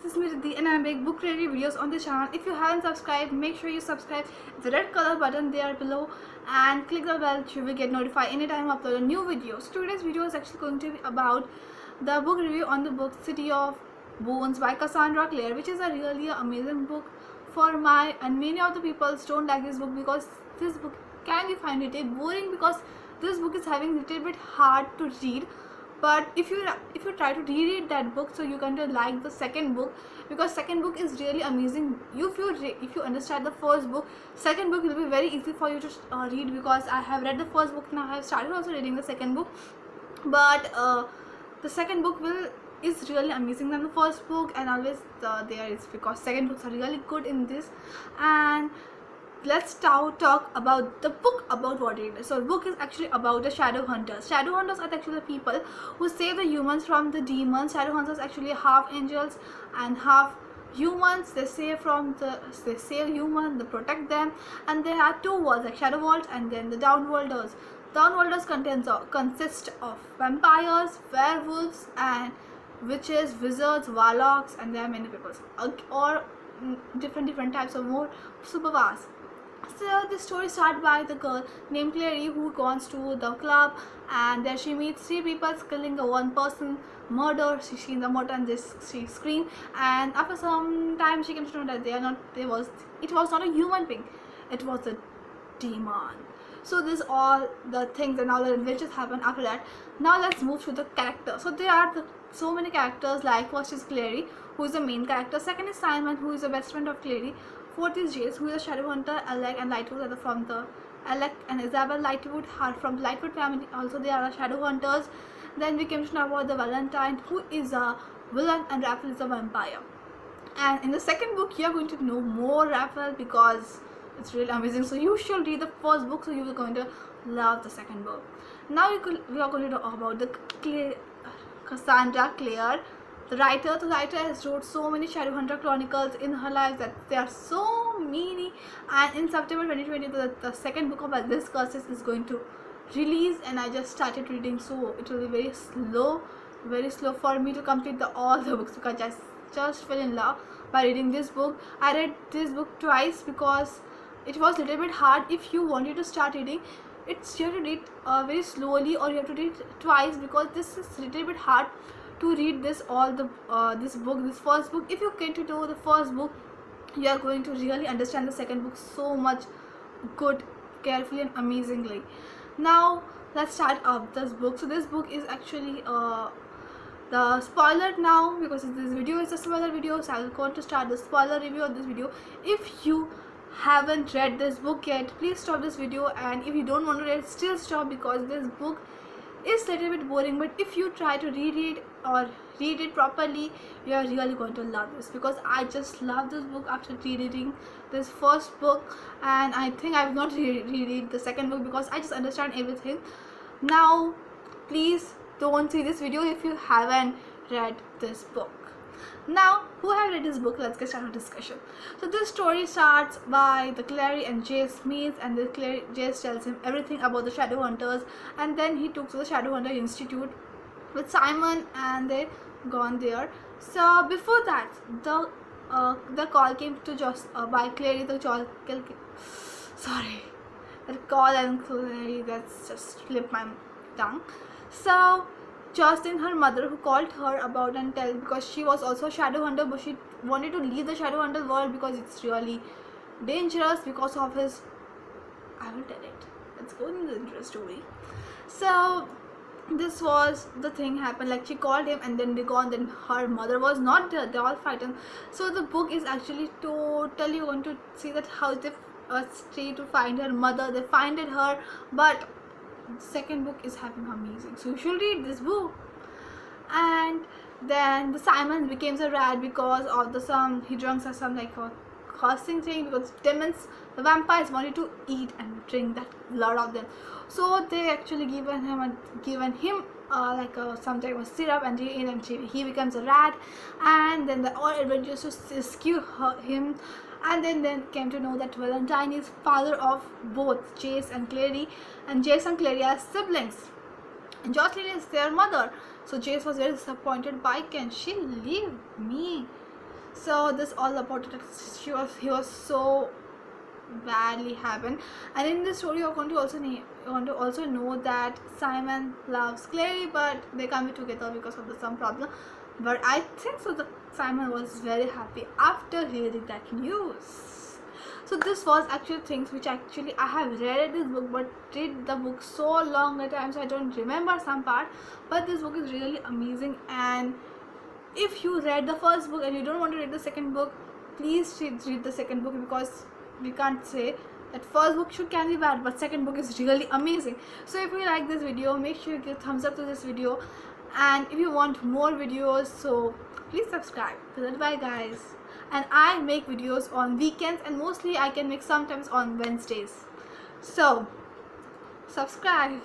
this is me Riddhi and I make book review videos on this channel. If you haven't subscribed, make sure you subscribe. The red color button there below and click the bell so you will get notified anytime I upload a new video. So today's video is actually going to be about the book review on the book City of Bones by Cassandra Clare, which is a really amazing book for my and many of the people don't like this book because this book can be find it boring because this book is having a little bit hard to read. But if you try to reread that book, so you can like the second book because second book is really amazing. If you understand the first book, second book will be very easy for you to read because I have read the first book, now I have started also reading the second book. But the second book is really amazing than the first book, and always there is because second books are really good in this. And let's now talk about the book, about what it is. So the book is actually about the shadow hunters. Shadow hunters are actually the people who save the humans from the demons. Shadow hunters actually half angels and half humans. They save humans, they protect them, and they have two worlds, like shadow world and then the downworlders. Downworlders consist of vampires, werewolves, and witches, wizards, warlocks, and there are many people or different types of more superpowers. So the story starts by the girl named Clary who goes to the club, and there she meets three people killing one person, murder. She sees the murder and she screams, and after some time she comes to know that it was not a human being, it was a demon. So this all the things and all the adventures happen after that. Now let's move to the character. So there are so many characters. Like first is Clary, who is the main character. Second is Simon, who is the best friend of Clary. Fourth is Jace, who is a shadow hunter. Alec and Lightwood are from the Alec and Isabel Lightwood are from the Lightwood family. Also they are shadow hunters. Then we came to know about the Valentine, who is a villain, and Raphael is a vampire. And in the second book you are going to know more Raphael because it's really amazing. So you should read the first book, so you are going to love the second book. Now we are going to talk about the Cassandra Clare. The writer has wrote so many Shadowhunter chronicles in her life that there are so many. And in September 2020, the second book of this Curses is going to release, and I just started reading, so it will be very slow for me to complete all the books because I just fell in love by reading this book. I read this book twice because it was a little bit hard. If you wanted to start reading, you have to read very slowly, or you have to read twice because this is a little bit hard to read this first book. If you get to know the first book, you are going to really understand the second book so much good, carefully and amazingly. Now let's start up this book. So this book is actually the spoiler now because this video is a spoiler video, so I will going to start the spoiler review of this video. If you haven't read this book yet, please stop this video, and if you don't want to read, still stop because this book is a little bit boring. But if you try to read it properly, you are really going to love this because I just love this book after reading this first book, and I think I will not reread the second book because I just understand everything. Now please don't see this video if you haven't read this book. Now, who have read this book? Let's get started with discussion. So this story starts by the Clary and Jace meets, and Jace tells him everything about the shadow hunters, and then he took to the shadow hunter institute with Simon, and they gone there. So before that, the call came to just by Clary. The call and Clary, that's just slipped my tongue. So Justin, her mother, who called her about and tell because she was also a shadow hunter, but she wanted to leave the shadow hunter world because it's really dangerous because of his. I will tell it. Let's go into the interest story. So this was the thing happened. Like she called him, and then they gone. Then her mother was not there. They all fighting. So the book is actually totally going to see that how they stay to find her mother. They find her, but the second book is having amazing, so you should read this book. And then the Simon becomes a rat because of he drinks some like a cursing thing because demons, the vampires wanted to eat and drink that blood of them, so they actually given him like some type of syrup, and he becomes a rat. And then the all adventures to rescue him. And then came to know that Valentine is father of both Jace and Clary, and Jace and Clary are siblings, and Jocelyn is their mother. So Jace was very disappointed. Why can she leave me? So this all about it. He was so badly happened, and in this story you're going to also know that Simon loves Clary, but they can't be together because of some problem. But I think so Simon was very happy after hearing that news. So this was actually things which actually I have read this book, but read the book so long at times so I don't remember some part. But this book is really amazing, and if you read the first book and you don't want to read the second book, please read the second book, because we can't say that first book can be bad, but second book is really amazing. So if you like this video, make sure you give thumbs up to this video, and if you want more videos, so please subscribe. So bye guys. And I make videos on weekends, and mostly I can make sometimes on Wednesdays. So subscribe.